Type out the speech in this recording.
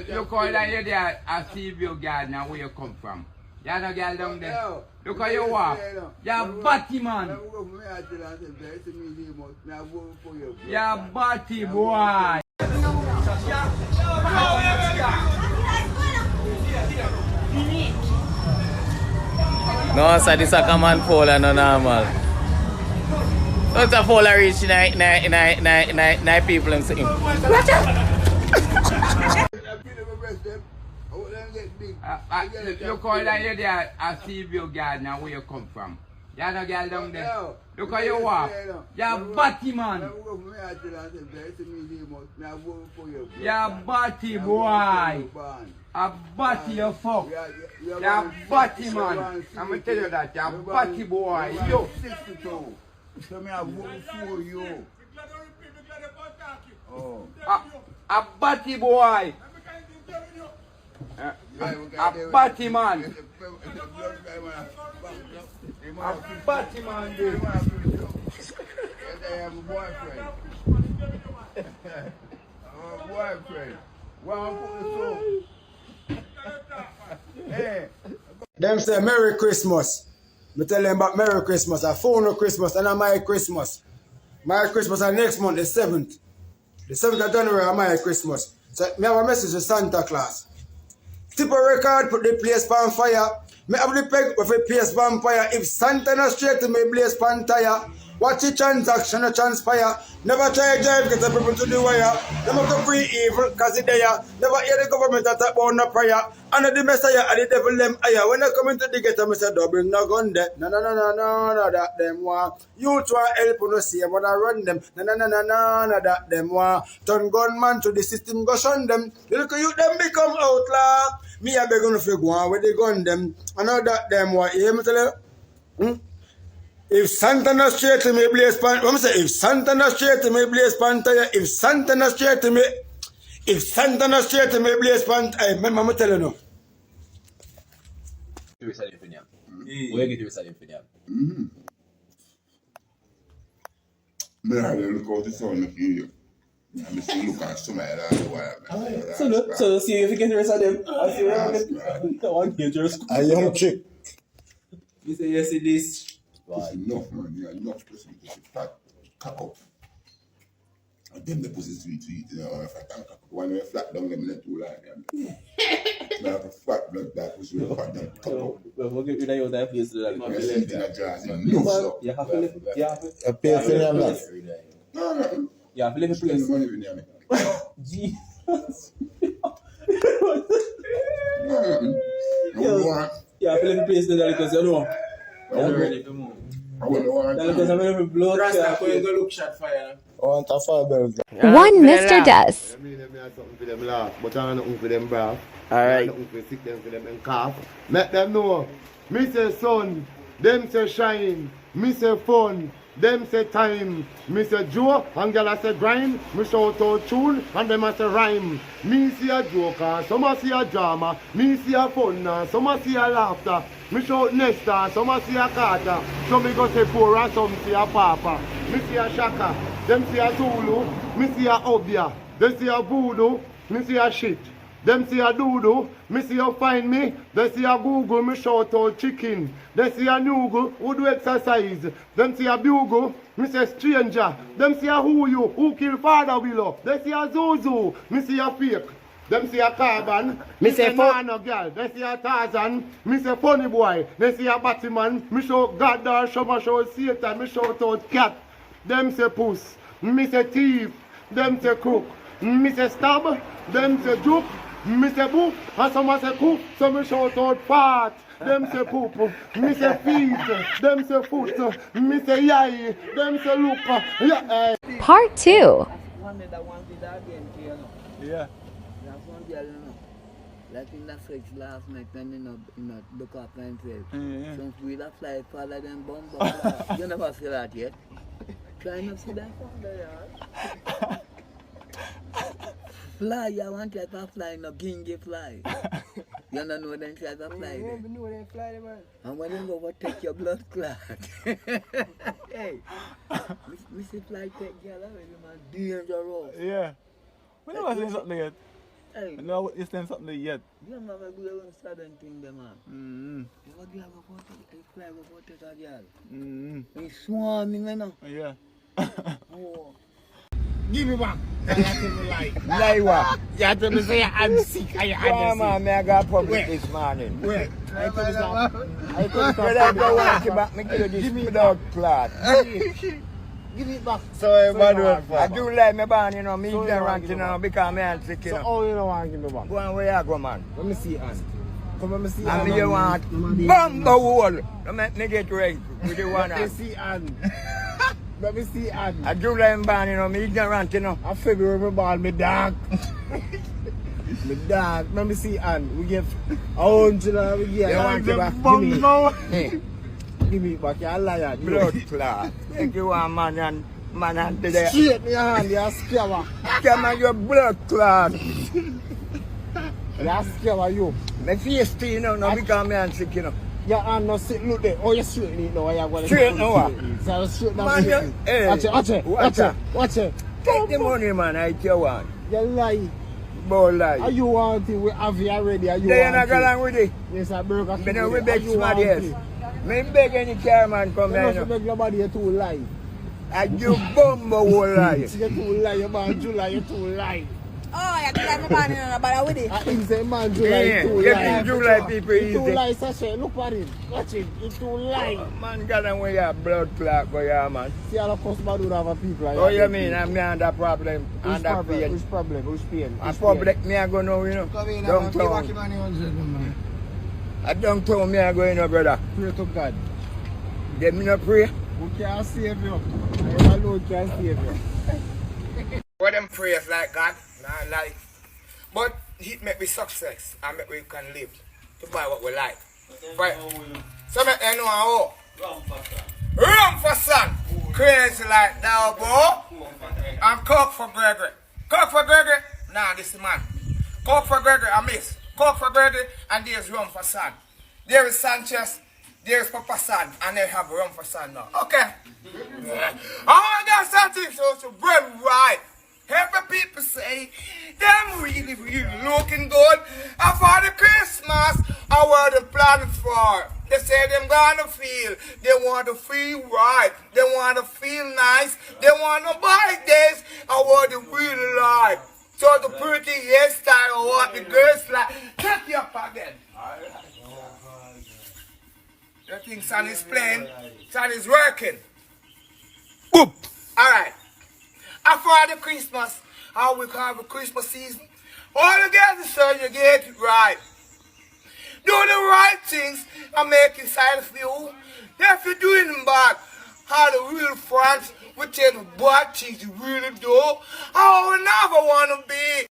Look how you there, I see you girl now where you come from. You no girl down there. Look how you walk. You're batty man. You're batty boy. No, sir, this a common fall and no normal. Don't a fall reach nine people and say, watch out! Look how you there, I see you girl now where you come from. You no girl down there. Look how you walk. You're batty man. You're batty boy. A batty you fuck. You're batty man. I'm gonna tell you that. You're batty boy. Yo. So me I vote for you. Oh. A batty boy. A batty man. A batty man, dude. I have a boyfriend. A boyfriend. Well, hey. Them say Merry Christmas. Me tell them about Merry Christmas. I phone no Christmas and a Merry Christmas. Merry Christmas and next month, the 7th. The 7th of January, a Merry Christmas. So me have a message to Santa Claus. Tip a record, put the place on fire. Me have the peg with a place on fire. If Santa not straight to me, blaze pan tire. Watch the transaction a transpire. Never try to drive, get the people to the wire. Never to free evil, cause it there. Never hear the government attack about no prayer. And the Messiah and the devil them higher. When I come into the ghetto, I say, don't bring no gun there. No, that them want. You try help on the same when I run them. No, that them want. Turn gunman to the system, go shun them. Look at you, them become outlaw. Me, I beg on if you go on with the gun them. I know that them want. You hear me tell you? If Santa not straight to me, blaze pan. What am I say? If Santa not straight to me, blaze pan tire. If Santa not straight to me, blaze pan tire. Remember, tell you now. Where you get your salary for them? I look out the sun of you. I'm still looking at some of that. So see if you get the rest of them. I see where you get one dangerous. A young chick. You say yes, it is. It's enough, man. You enough person to start cock up. And them the pussy sweet, you know, if I can cock up. When you flat down, them not too long. Now, fat blood that pussy will fat down, cock up. We'll get rid of that place. You see in a jar, you know. You have to live it. You have to. I pay for them, man. No. You have to live it. Spend money with them. Jesus. No. You have to live in place there because you know. I'm ready to move. Because I'm going to blow up. Go look shot fire. I want a firebell. One Mr. Dust. I mean, I have something for them laugh, but I have nothing for them brav. Alright. Nothing for sick them for them and cough. Let them know. Me say sun, them say shine. Me say fun, them say time. Me say joke, and girl I say grind. Me shout out tune, and them I say rhyme. Me see a joker, some I see a drama. Me see a fun, some I see a laughter. Me shout Nesta, some I see a Carter. Some me go say poor and some see a Papa. Me see a Shaka, them see a Zulu. Me see a Obia, them see a Voodoo. Me see a shit. Them see a doodoo, me see you find me. They see a Google, me shout out chicken. They see a Noogle, who do exercise. Them see a bugle, me say stranger. Them see a who kill father Willow. They see a Zuzu, me see a fake. Them see a carbon, me say Nano girl. They see a Tarzan, me say funny boy. They see a Batman, me show God, show Satan, me shout out cat. Them say puss, me say thief. Them say crook, me say stab. Them say juke. Me say boop, and some say cook, so me shout out fart. Them say poop, me say feet, them say foot, me say yai, them say look, yeah. Part 2. Yeah. That's one girl, you know. Like in that sex last night, and you know, look up and say, some we that fly father than bomb. You never see that yet. Try not to see that father, yeah. Fly, I want you to fly, no gingy fly. You don't know them try to fly. You don't know them fly, man. And when you go overtake your blood clot. Hey, Missy fly take girl away, man. Dangerous. Yeah. We never seen something yet. Hey, No, it's them something yet. you know me do one sudden thing, them man. Mm. You go girl go for take, you fly go for take a girl. Mm. He swarming, you know. Yeah. Oh. Give me back. I tell me like. Lie what? You tell me say I'm sick and you're Yeah, man, me I got public Where? this morning. Wait. I tell you something. I tell you When I go something. watch you back, me give you this without clot. Give it back. So, man, do it for I me. do like me born, you know, me So ignorant, you you want know, to because me ain't sick, you So know. how you don't want to give me back? Go on where you go, man. Let me see Ann. Come let me see And Ann. you want bumbo hole. Don't make me get right with the one Let me hand. see Ann. Let me see Ann. I do like me born, you know, me ignorant, you know. I February me ball me dog. Me dog. Let me see Ann. We give 100 we give. You want it back? Give me. Hey, Give me back. You're a liar. blood clot. Think you want man and today. Straight in your hand. You're a scammer. Come on, your blood clot. You're a scammer, you. My face to you know, no, because me ain't sick, you know. Your hand no sit. Look there. Oh, you're straight in it now. You're going to Straight now, what? So you're straight now. Man, you- hey, Watch it. Watch it. watch Watch it. it. Watch it. Take the money, man, I tell you one. You lie. Boy, Are lie. you want it? We have it already. Are you They want not go it? along with it. Yes, I broke a Me know we beg smart, yes. Me beg any car man come You here, know, you if you know. make nobody, you're too lie. I do bumbo whole lie. You're too lie. You're man July. You're too lie. Oh, you can't be banning on about with it. I insane man July. Yeah, Too get lie. in July people He too easy. lie, Sasha. Look at him. Watch him. He too lie. Man got on with your blood clot go here, man. See how the customer do have a people. Oh, you mean I'm under problem, Which under problem? pain. Which problem? Which pain? A Which public me I go now, you know. Downtown. I downtown me I go, you know, brother. pain? Pray to God. Them me no pray. Who can save you? I alone can save you. What them prayers like God, not like. But it make me success and make we can live to buy what we like. Right. So make them know how. Rum for son. Crazy like that, bro. And coke for Gregory. Coke for Gregory? Nah, this is man. Coke for Gregory, I miss. Coke for Gregory, and there's rum for son. There is Sanchez, there is Papa San, and they have rum for son now. Okay. Oh, that's something so bread right. Every people say, them really, really looking good. And for the Christmas, I want the plans for. They say them gonna feel. They want to feel right. They want to feel nice. They want to buy this. I want to really like. So the pretty hairstyle, I want the girls like. Take you up again. You think son is playing? Son is working. Boop. Alright. After the Christmas, how we have a Christmas season, all together so you get it right. Do the right things and make inside of you. If you're doing them bad, how the real friends will tell the bad things you really do. I would never want to be.